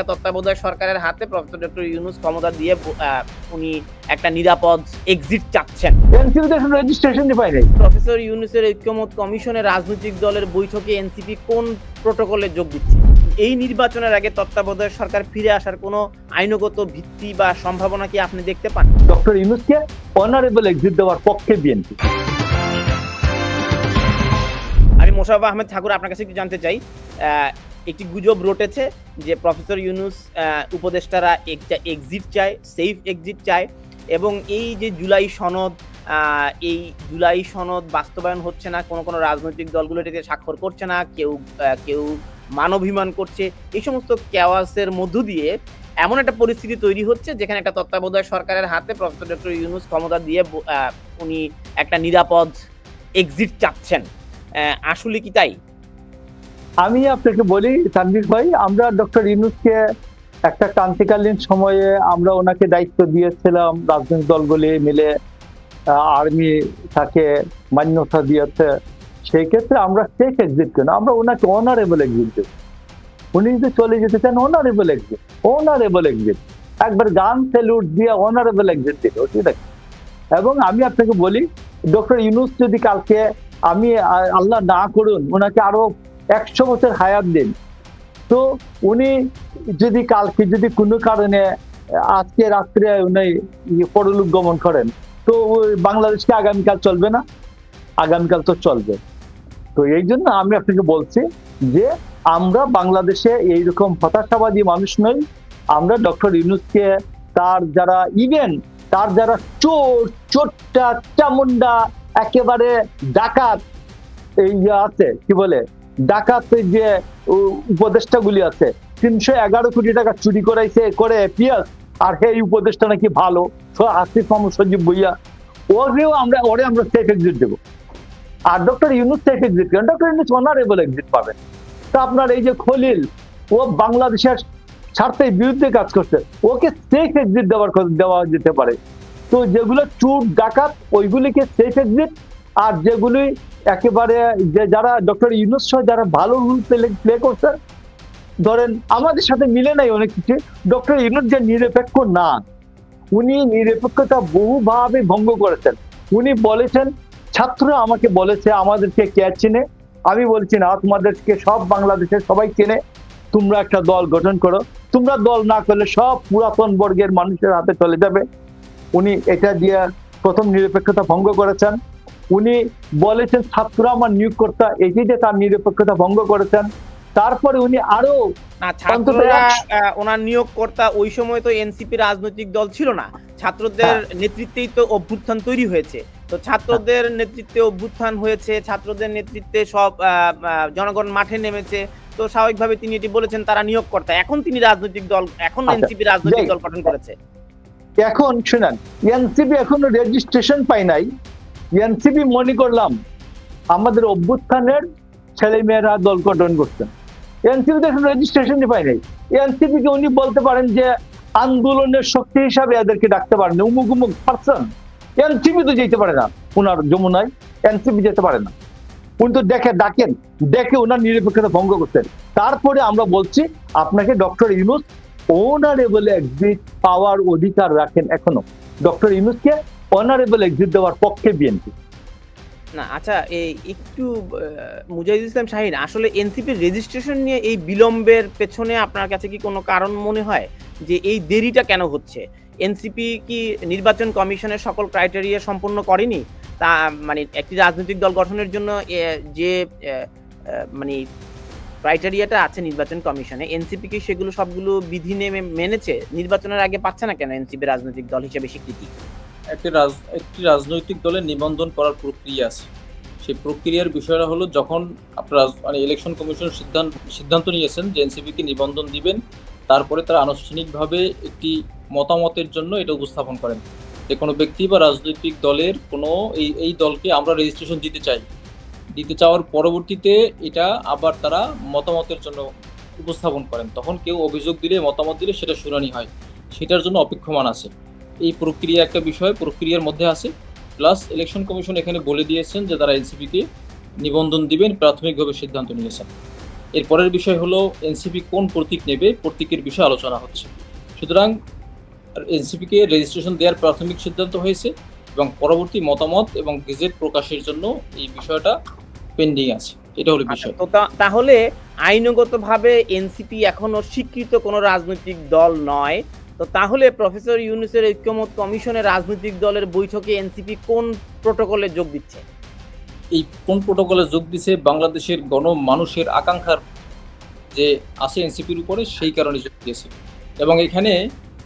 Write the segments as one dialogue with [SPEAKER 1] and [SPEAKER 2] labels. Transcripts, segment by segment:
[SPEAKER 1] একটা তত্ত্বাবধায়ক সরকারের হাতে প্রফেসর ডক্টর ইউনূস ক্ষমতা দিয়ে উনি একটা নিরাপদ এক্সিট চাচ্ছেন।
[SPEAKER 2] রেজিস্ট্রেশন পাই নাই।
[SPEAKER 1] প্রফেসর ইউনূসের ঐক্যমত কমিশনের রাজনৈতিক দলের বৈঠকে এনসিপি কোন প্রোটোকলে যোগ দিচ্ছে? এই নির্বাচনের আগে তত্ত্বাবধায়ক সরকার ফিরে আসার কোনো আইনগত ভিত্তি বা সম্ভাবনা কি আপনি দেখতে পান?
[SPEAKER 2] ডক্টর ইউনূসকে অনারেবল এক্সিট দেওয়ার পক্ষে বিএনপি।
[SPEAKER 1] আমি মোশাররফ আহমেদ ঠাকুর আপনার কাছে একটু জানতে চাই, একটি গুজব রটেছে যে প্রফেসর ইউনূস উপদেষ্টারা একটা এক্সিট চায়, সেফ এক্সিট চায়, এবং এই যে জুলাই সনদ বাস্তবায়ন হচ্ছে না, কোনো রাজনৈতিক দলগুলো এটাতে স্বাক্ষর করছে না, কেউ মানবাভিমান করছে, এই সমস্ত কেওয়াসের মধ্য দিয়ে এমন একটা পরিস্থিতি তৈরি হচ্ছে যেখানে একটা তত্ত্বাবধায়ক সরকারের হাতে প্রফেসর ডক্টর ইউনূস ক্ষমতা দিয়ে উনি একটা নিরাপদ এক্সিট চাচ্ছেন। আসলে কি তাই?
[SPEAKER 2] আমি আপনাকে বলি তানভীর ভাই, আমরা ডক্টর ইউনূসকে একটা ক্রান্তিকালীন সময়ে আমরা ওনাকে দায়িত্ব দিয়েছিলাম, রাজনৈতিক দলগুলি মিলে, আর্মি তাকে মান্যতা দিয়েছে। সেই ক্ষেত্রে আমরা সেফ এক্সিট কেন, আমরা ওনাকে অনারেবল এক্সিট দেব। উনি যদি চলে যেতে চান অনারেবল এক্সিট একবার গান স্যালুট দিয়ে অনারেবল এক্সিট দিল, ঠিক আছে। এবং আমি আপনাকে বলি, ডক্টর ইউনূস যদি কালকে, আমি আল্লাহ না করুন ওনাকে আরো 100 বছর হায়াত দিন, তো উনি যদি কালকে যদি কোনো কারণে আজকে রাত্রে উনি পরলোক গমন করেন, তো বাংলাদেশকে আগামীকাল চলবে না? আগামীকাল তো চলবে। তো এই জন্য আমি আপনাকে বলছি যে আমরা বাংলাদেশে এইরকম হতাশাবাদী মানুষ নই। আমরা ডক্টর ইউনূসকে তার যারা চোর, চোরটা, চামুন্ডা, একেবারে ডাকাত আছে, কি বলে ডাকাত, যে উপদেষ্টাগুলি আছে, 311 কোটি টাকা চুরি করে পিয়াস, আর এই উপদেষ্টা নাকি ভালো, আসিফ মাহমুদ সজীব ভুইয়া, ওরে আমরা সেফ এক্সিট দেবো। আর ডক্টর ইউনূস সেফ এক্সিট করেন, ডক্টর ইউনূস অনারেবল এক্সিট পাবেন। তা আপনার এই যে খলিল, ও বাংলাদেশের স্বার্থের বিরুদ্ধে কাজ করছে, ওকে সেফ এক্সিট দেওয়া যেতে পারে। তো যেগুলো চুর ডাকাত ওইগুলিকে সেফ এক্সিট, আর যেগুলি একেবারে যারা ডক্টর ইউনূস সহ যারা ভালো রোল প্লে করছে, ধরেন আমাদের সাথে মিলে নাই অনেক কিছু, ডক্টর ইউনূস যে নিরপেক্ষ না, উনি নিরপেক্ষতা বহুভাবে ভঙ্গ করেছেন। উনি বলেছেন, ছাত্ররা আমাকে বলেছে আমাদেরকে কে চেনে, আমি বলছি না, তোমাদেরকে সব বাংলাদেশের সবাই চেনে, তোমরা একটা দল গঠন করো, তোমরা দল না করলে সব পুরাতন বর্গের মানুষের হাতে চলে যাবে। উনি এটা দিয়ে প্রথম নিরপেক্ষতা ভঙ্গ করেছেন। উনি বলেছেন ছাত্ররা আমার নিয়োগকর্তা, এটি যে তার নিরপেক্ষতা ভঙ্গ করেছেন। তারপরে উনি আরো
[SPEAKER 1] ওনার নিয়োগকর্তা, ওই সময় তো এনসিপি রাজনৈতিক দল ছিল না, ছাত্রদের নেতৃত্বেই তো অভ্যুত্থান তৈরি হয়েছে। তো ছাত্রদের নেতৃত্বে অভ্যুত্থান হয়েছে, ছাত্রদের নেতৃত্বে সব জনগণ মাঠে নেমেছে, তো স্বাভাবিকভাবে তিনি এটি বলেছেন তারা নিয়োগকর্তা। এখন তিনি রাজনৈতিক দল, এখন এনসিপি রাজনৈতিক দল গঠন করেছে।
[SPEAKER 2] এখন শুনেন, এনসিপি এখনো রেজিস্ট্রেশন পাই নাই। এনসিপি মনে করলাম আমাদের অভ্যুত্থানের ছেলেমেয়েরা দল গঠন করছেন, এনসিপি এখন রেজিস্ট্রেশনই পাই নাই। এনসিপি কে উনি বলতে পারেন যে আন্দোলনের শক্তি হিসাবে এদেরকে ডাকতে পারেন, উমুক উমুক পারসন। এনসিপি তো যেতে পারে না ওনার যমুনায়, এনসিপি যেতে পারে না। উনি তো ডেকে ওনার নিরপেক্ষতা ভঙ্গ করতেন। তারপরে আমরা বলছি আপনাকে ডক্টর ইউনূস অনারেবল এক্সিট পাওয়ার অধিকার রাখেন এখনো। ডক্টর ইউনূসকে অনারেবল এক্সিট দেওয়ার পক্ষে বিএনপি।
[SPEAKER 1] না আচ্ছা, একটু মুজাহিদুল ইসলাম শাহীন, আসলে এনসিপির রেজিস্ট্রেশন নিয়ে এই বিলম্বের পেছনে আপনার কাছে কি কোনো কারণ মনে হয় যে এই দেরিটা কেন হচ্ছে? এনসিপি কি নির্বাচন কমিশনের সকল ক্রাইটেরিয়া সম্পন্ন করেনি? তা মানে একটি রাজনৈতিক দল গঠনের জন্য যে মানে ক্রাইটেরিয়াটা আছে নির্বাচন কমিশনে, এনসিপি কি সেগুলো সবগুলো বিধি মেনেছে? নির্বাচনের আগে পাচ্ছে না কেন এনসিপি রাজনৈতিক দল হিসেবে স্বীকৃতি?
[SPEAKER 3] একটি রাজনৈতিক দলের নিবন্ধন করার প্রক্রিয়া আছে। সেই প্রক্রিয়ার বিষয়টা হলো, যখন আপনারা মানে ইলেকশন কমিশন সিদ্ধান্ত নিয়েছেন যে এনসিপিকে নিবন্ধন দিবেন, তারপরে তারা আনুষ্ঠানিকভাবে একটি মতামতের জন্য এটা উপস্থাপন করেন যে কোনো ব্যক্তি বা রাজনৈতিক দলের কোনো এই দলকে আমরা রেজিস্ট্রেশন দিতে চাওয়ার পরবর্তীতে এটা আবার তারা মতামতের জন্য উপস্থাপন করেন। তখন কেউ অভিযোগ দিলে, মতামত দিলে সেটা শুনানি হয়, সেটার জন্য অপেক্ষমান আছে। এই প্রক্রিয়া একটা বিষয় প্রক্রিয়ার মধ্যে আছে। প্লাস ইলেকশন কমিশন এখানে বলে দিয়েছেন যে তারা এনসিপিকে নিবন্ধন দিবেন, প্রাথমিকভাবে সিদ্ধান্ত নিয়েছেন। এরপরের বিষয় হলো এনসিপি কোন প্রতীক নেবে, প্রতীকের বিষয়ে আলোচনা হচ্ছে। সুতরাং এনসিপিকে রেজিস্ট্রেশন দেওয়ার প্রাথমিক সিদ্ধান্ত হয়েছে এবং পরবর্তী মতামত এবং গেজেট প্রকাশের জন্য এই বিষয়টা পেন্ডিং আছে। এটা হলো বিষয়।
[SPEAKER 1] তো তাহলে আইনগতভাবে এনসিপি এখনো স্বীকৃত কোনো রাজনৈতিক দল নয়। তো তাহলে প্রফেসর ইউনূসের ঐক্যমত কমিশনের রাজনৈতিক দলের বৈঠকে এনসিপি কোন প্রটোকলে যোগ দিচ্ছে?
[SPEAKER 3] এই কোন প্রোটোকলে যোগ দিছে, বাংলাদেশের গণমানুষের আকাঙ্ক্ষার যে আছে এনসিপির উপরে, সেই কারণে যোগ দিয়েছে। এবং এখানে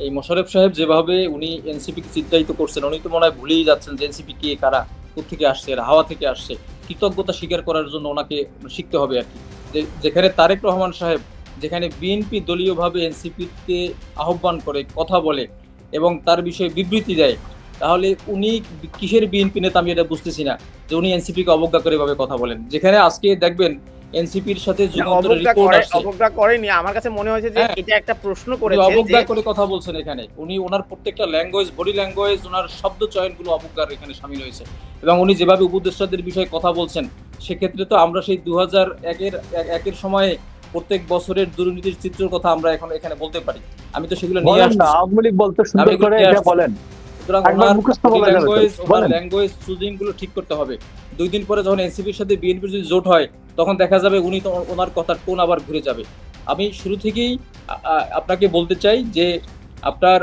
[SPEAKER 3] এই মোশাররফ সাহেব যেভাবে উনি এনসিপিকে চিত্রায়িত করছেন, উনি তো মনে হয় ভুলেই যাচ্ছেন যে এনসিপি কে, কারা, কোথেকে আসছে, এরা হাওয়া থেকে আসছে। কৃতজ্ঞতা স্বীকার করার জন্য ওনাকে শিখতে হবে আর কি। যেখানে তারেক রহমান সাহেব, যেখানে বিএনপি দলীয়ভাবে এনসিপিকে আহ্বান করে, কথা বলে এবং তার বিষয়ে বিবৃতি দেয়, তাহলে উনি কিসের বিএনপি নেতা আমি এটা বুঝতেছি না যে উনি এনসিপিকে অবজ্ঞা করে এভাবে কথা বলেন। যেখানে আজকে দেখবেন এনসিপির সাথে
[SPEAKER 1] অবজ্ঞা করেনি, আমার কাছে মনে হয়েছে যে এটা একটা প্রশ্ন করেছেন,
[SPEAKER 3] অবজ্ঞা করে কথা বলছেন। এখানে উনি ওনার প্রত্যেকটা ল্যাঙ্গুয়েজ, বডি ল্যাঙ্গুয়েজ, ওনার শব্দ চয়নগুলো অবজ্ঞার এখানে শামিল হয়েছে। এবং উনি যেভাবে উপদেষ্টাদের বিষয়ে কথা বলছেন, সেক্ষেত্রে তো আমরা সেই 2001-এর সময়ে প্রত্যেক বছরের দুর্নীতির চিত্রের কথা আমরা এখন এখানে বলতে পারি। আমি তো সেগুলো নিয়ে আসছি।
[SPEAKER 2] আওয়ামী লীগ বলতে সুন্দর করে এটা বলেন।
[SPEAKER 3] সুতরাং ওনার ল্যাঙ্গুয়েজ চুজিং গুলো ঠিক করতে হবে। 2 দিন পরে যখন এনসিপির সাথে বিএনপির যদি জোট হয়, তখন দেখা যাবে উনি তো ওনার কথার টোন আবার ঘুরে যাবে। আমি শুরু থেকেই আপনাকে বলতে চাই যে আপনার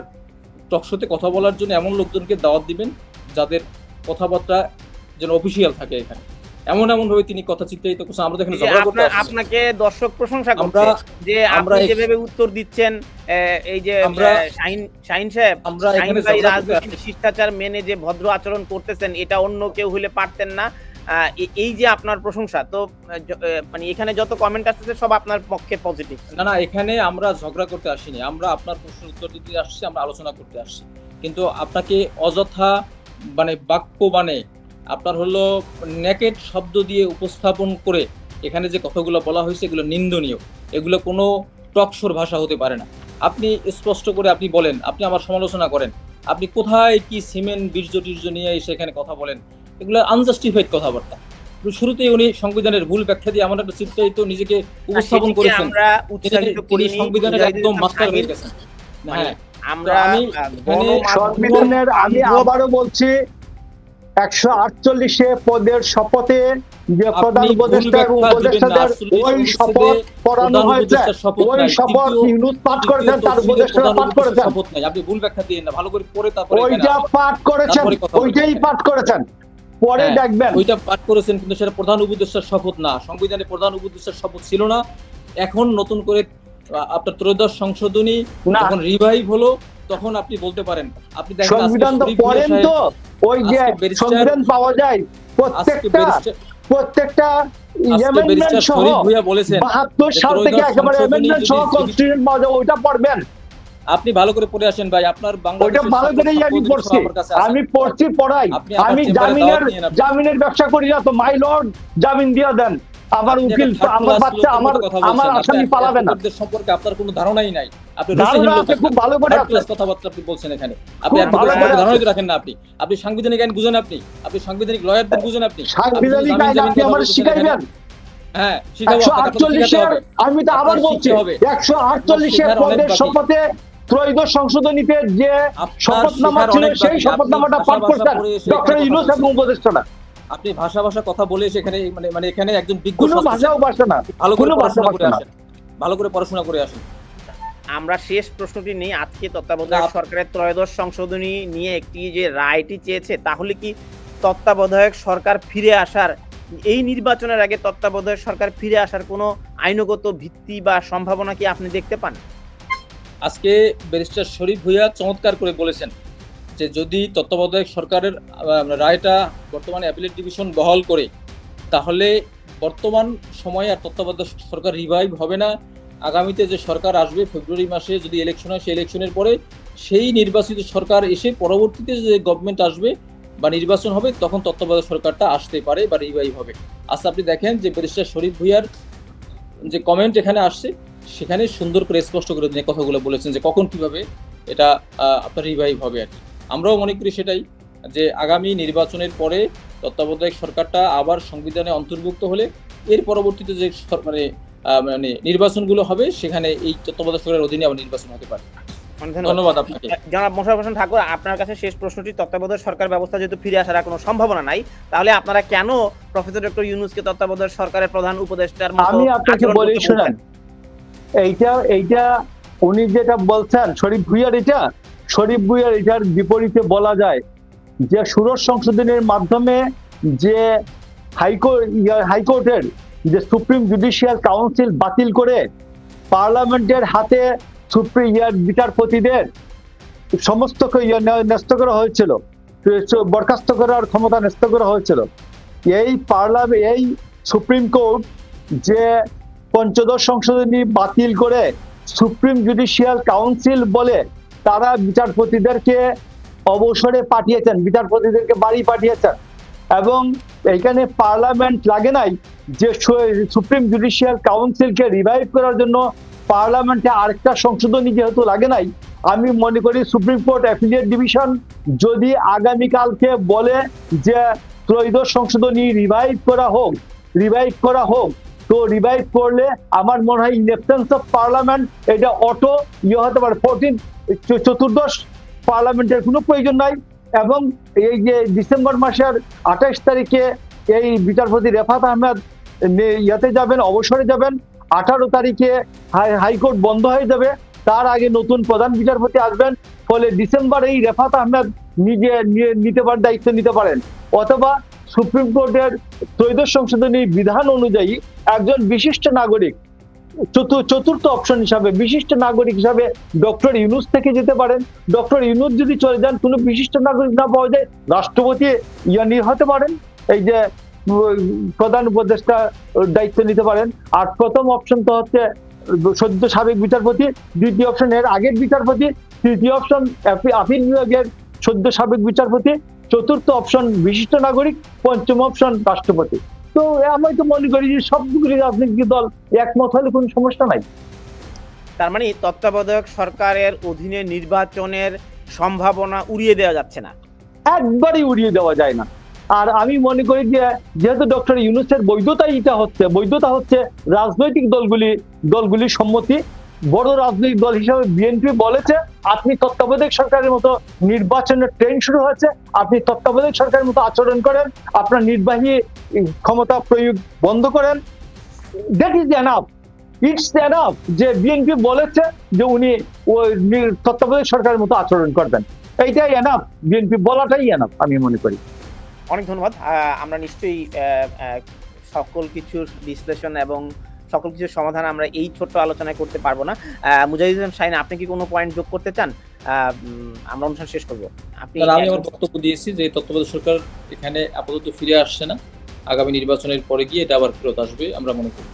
[SPEAKER 3] টকশোতে কথা বলার জন্য এমন লোকজনকে দাওয়াত দিবেন যাদের কথাবার্তা যেন অফিসিয়াল থাকে। এখানে এমন ভাবে তিনি কথা চিত্রায়িত করছেন, আমরা এখানে ঝগড়া করতে আসছি।
[SPEAKER 1] আপনাকে দর্শক প্রশংসা করছে যে আপনি যেভাবে উত্তর দিচ্ছেন, এই যে শাহিন সাহেব, আমরা এখানে রাজনৈতিক শিষ্টাচার মেনে যে ভদ্র আচরণ করতেছেন, এটা অন্য কেউ হলে পারতেন না। এই যে আপনার প্রশংসা, তো মানে এখানে যত কমেন্ট আসছে সব আপনার পক্ষে পজিটিভ।
[SPEAKER 3] না, এখানে আমরা ঝগড়া করতে আসিনি, আমরা আপনার প্রশ্নের উত্তর দিতে আসছি, আমরা আলোচনা করতে আসছি। কিন্তু আপনাকে অযথা বাক্য আপনার হলো নেকেট শব্দ দিয়ে উপস্থাপন করে এখানে যে কথাগুলো বলা হয়েছে, এগুলো নিন্দনীয়। এগুলো কোনো টকশোর ভাষা হতে পারে না। আপনি স্পষ্ট করে আপনি বলেন, আপনি আমার সমালোচনা করেন, আপনি কোথায় কি সিমেন্ট বীর্য টির্য নিয়ে এসে এখানে কথা বলেন, এগুলো আনজাস্টিফাইড কথাবার্তা। শুরুতেই উনি সংবিধানের ভুল ব্যাখ্যা দিয়ে এমন একটা চিত্রায়িত নিজেকে উপস্থাপন করেছেন, সংবিধানের একদম মাস্টার হয়ে গেছেন। হ্যাঁ,
[SPEAKER 2] আমি আবারও বলছি, 148 পদের শপথে যে প্রধান উপদেষ্টার উপদেষ্টাদের ওই শপথ পড়ানো হয়েছে, ওই শপথ ইউনূস পাঠ করেছেন, তার উপদেষ্টারা পাঠ করেছেন।
[SPEAKER 3] শপথ নাই, আপনি ভুল ব্যাখ্যা দিয়েন না, ভালো করে পড়ে তারপরে
[SPEAKER 2] ওইটা পাঠ করেছেন, ওইটাই পাঠ করেছেন, পরে দেখবেন
[SPEAKER 3] ওইটা পাঠ করেছেন। কিন্তু সেটা প্রধান উপদেষ্টার শপথ না, সংবিধানে প্রধান উপদেষ্টার শপথ ছিল না। এখন নতুন করে আপনার 13শ সংশোধনী যখন রিভাইভ হলো, তখন আপনি বলতে পারেন। আপনি দেখেন
[SPEAKER 2] সংবিধান তো পড়েন, তো ওই যে সংবিধান পাওয়া যায় প্রত্যেকটা অ্যামেন্ডমেন্ট সহ 72 সাল থেকে একেবারে অ্যামেন্ডমেন্ট সহ কনস্টিটিউশন পাওয়া যায়, ওইটা পড়বেন।
[SPEAKER 3] আপনি ভালো করে পড়ে আসেন ভাই, আপনার
[SPEAKER 2] বাংলাদেশের ভালো করেই আমি পড়ছি, পড়াই। আমি জামিনের ব্যবসা করি না, তো মাই লর্ড জামিন দিয়ে দেন, আমার উকিল, আমার বাচ্চা, আমার আসামি পালাবে না।
[SPEAKER 3] সম্পর্কে আপনার কোনো ধারণাই নাই। আপনি
[SPEAKER 2] খুব ভালো করে
[SPEAKER 3] কথাবার্তা আপনি বলছেন এখানে, আপনি ধারণাই রাখেন না। আপনি সাংবিধানিক আইন বুঝেন, আপনি সাংবিধানিক লয়ারদের বুঝেন, আপনি
[SPEAKER 2] সাংবিধানিক আইন আপনি আমাদের শিখাইবেন।
[SPEAKER 3] হ্যাঁ, শিখাবো।
[SPEAKER 2] 148 আমি তো আবার বলছি, 148 পদের শপথে 13শ সংশোধনীতে যে শপথনামা ছিল, সেই শপথনামাটা পাঠ করতেন ডক্টর ইউনূস এবং উপদেষ্টারা।
[SPEAKER 3] আপনি ভাষা কথা বলে এখানে এখানে একজন বিজ্ঞ,
[SPEAKER 2] কোনো ভাষাও ভাষা না,
[SPEAKER 3] ভালো করে পড়াশোনা করে আসেন, ভালো করে পড়াশোনা করে আসেন।
[SPEAKER 1] আমরা শেষ প্রশ্নটি নেই। আজকে তত্ত্বাবধায়ক সরকারের 13শ সংশোধনী নিয়ে একটি যে রায়টি চেয়েছে, তাহলে কি তত্ত্বাবধায়ক সরকার ফিরে আসার, এই নির্বাচনের আগে তত্ত্বাবধায়ক সরকার ফিরে আসার কোনো আইনগত ভিত্তি বা সম্ভাবনা কি আপনি দেখতে পান?
[SPEAKER 3] আজকে ব্যারিস্টার শরীফ ভূঁইয়া চমৎকার করে বলেছেন যে যদি তত্ত্বাবধায়ক সরকারের রায়টা বর্তমানে অ্যাপিলেট ডিভিশন বহাল করে, তাহলে বর্তমান সময়ে আর তত্ত্বাবধায়ক সরকার রিভাইভ হবে না। আগামীতে যে সরকার আসবে ফেব্রুয়ারি মাসে, যদি ইলেকশন হয়, সেই ইলেকশনের পরে সেই নির্বাচিত সরকার এসে পরবর্তীতে যে গভর্নমেন্ট আসবে বা নির্বাচন হবে, তখন তত্ত্বাবধায়ক সরকারটা আসতে পারে বা রিভাইভ হবে। আচ্ছা, আপনি দেখেন যে ব্যারিস্টার শরীফ ভূঁইয়ার যে কমেন্ট এখানে আসছে, সেখানে সুন্দর করে স্পষ্ট করে তিনি কথাগুলো বলেছেন যে কখন কিভাবে এটা আপনার রিভাইভ হবে আর কি। আমরাও মনে করি সেটাই, যে আগামী নির্বাচনের পরে তত্ত্বাবধায়ক সরকারটা আবার সংবিধানে অন্তর্ভুক্ত হলে এর পরবর্তীতে যে মানে নির্বাচনগুলো হবে, সেখানে এই তত্ত্বাবধায়ক সরকারের অধীনে আবার নির্বাচন হতে পারে। ধন্যবাদ আপনাকে।
[SPEAKER 1] জনাব মোশাররফ হোসেন ঠাকুর, আপনার কাছে শেষ প্রশ্নটি, তত্ত্বাবধায়ক সরকার ব্যবস্থা যেহেতু ফিরে আসার কোনো সম্ভাবনা নাই, তাহলে আপনারা কেন প্রফেসর ডক্টর ইউনূসকে তত্ত্বাবধায়ক সরকারের প্রধান উপদেষ্টার মতো
[SPEAKER 2] আমি আপনাকে বলি শুনেন, এইটা উনি যেটা বলছেন শরীফ ভুঁইয়ার এটার বিপরীতে বলা যায় যে ষোড়শ সংশোধনের মাধ্যমে যে হাইকোর্টের যে সুপ্রিম জুডিশিয়াল কাউন্সিল বাতিল করে পার্লামেন্টের হাতে বিচারপতিদের সমস্ত ন্যস্ত করা হয়েছিল, বরখাস্ত করার ক্ষমতা ন্যস্ত করা হয়েছিল। এই সুপ্রিম কোর্ট যে পঞ্চদশ সংশোধনী বাতিল করে সুপ্রিম জুডিশিয়াল কাউন্সিল বলে তারা বিচারপতিদেরকে অবসরে পাঠিয়েছেন, বিচারপতিদেরকে বাড়ি পাঠিয়েছেন, এবং এখানে পার্লামেন্ট লাগে নাই যে সুপ্রিম জুডিশিয়াল কাউন্সিলকে রিভাইভ করার জন্য পার্লামেন্টে আরেকটা সংশোধনী যেহেতু লাগে নাই, আমি মনে করি সুপ্রিম কোর্ট অ্যাপিলিয়েট ডিভিশন যদি আগামীকালকে বলে যে ত্রয়োদশ সংশোধনী রিভাইভ করা হোক, তো রিভাইভ করলে আমার মনে হয় ইন অ্যাবসেন্স অফ পার্লামেন্ট এটা অটো হতে পারে। চতুর্দশ পার্লামেন্টের কোনো প্রয়োজন নাই। এবং এই যে ডিসেম্বর মাসের 28 তারিখে এই বিচারপতি রেফাত আহমেদ অবসরে যাবেন, 18 তারিখে হাইকোর্ট বন্ধ হয়ে যাবে, তার আগে নতুন প্রধান বিচারপতি আসবেন, ফলে ডিসেম্বরে এই রেফাত আহমেদ নিজে দায়িত্ব নিতে পারেন। অথবা সুপ্রিম কোর্টের ত্রয়োদশ সংশোধনী বিধান অনুযায়ী একজন বিশিষ্ট নাগরিক চতুর্থ অপশন হিসাবে বিশিষ্ট নাগরিক হিসাবে ডক্টর ইউনূস থেকে যেতে পারেন। ডক্টর ইউনূস যদি চলে যান, কোনো বিশিষ্ট নাগরিক না পাওয়া যায়, রাষ্ট্রপতি হতে পারেন, এই যে প্রধান উপদেষ্টা দায়িত্ব নিতে পারেন। আর প্রথম অপশন তো হচ্ছে সদ্য সাবেক বিচারপতি, দ্বিতীয় অপশন এর আগের বিচারপতি, তৃতীয় অপশন আপিল বিভাগের সদ্য সাবেক বিচারপতি, চতুর্থ অপশন বিশিষ্ট নাগরিক, পঞ্চম অপশন রাষ্ট্রপতি। তো আমি তো মনে করি যে সবগুলি রাজনৈতিক দল একমত হলে কোনো সমস্যা নাই।
[SPEAKER 1] তার মানে তত্ত্বাবধায়ক সরকারের অধীনে নির্বাচনের সম্ভাবনা উড়িয়ে দেওয়া যাচ্ছে না,
[SPEAKER 2] একবারই উড়িয়ে দেওয়া যায় না। আর আমি মনে করি যে যেহেতু ডক্টর ইউনূসের বৈধতা হচ্ছে রাজনৈতিক দলগুলির সম্মতি। বড় রাজনৈতিক দল হিসেবে বিএনপি বলেছে আপনি তত্ত্বাবধায়ক সরকারের মতো নির্বাচনের ট্রেন শুরু হয়েছে, আপনি তত্ত্বাবধায়ক সরকারের মতো আচরণ করেন, আপনার নির্বাহী ক্ষমতা প্রয়োগ বন্ধ করেন। That is enough, it's enough যে বিএনপি বলেছে যে উনি ওই তত্ত্বাবধায়ক সরকারের মতো আচরণ করবেন, এইটাই এনাফ, বিএনপি বলাটাই এনাফ আমি মনে করি।
[SPEAKER 1] অনেক ধন্যবাদ। আমরা নিশ্চয়ই সকল কিছুর বিশ্লেষণ এবং সকল কিছুর সমাধান আমরা এই ছোট্ট আলোচনায় করতে পারবো না। মুজাহিদুল ইসলাম শাহীন, আপনি কি কোনো পয়েন্ট যোগ করতে চান? আমরা অনুষ্ঠান শেষ করবো।
[SPEAKER 3] আমি আমার বক্তব্য দিয়েছি যে তত্ত্বাবধায়ক সরকার এখানে আপাতত ফিরে আসছে না, আগামী নির্বাচনের পরে গিয়ে এটা আবার ফেরত আসবে আমরা মনে করি।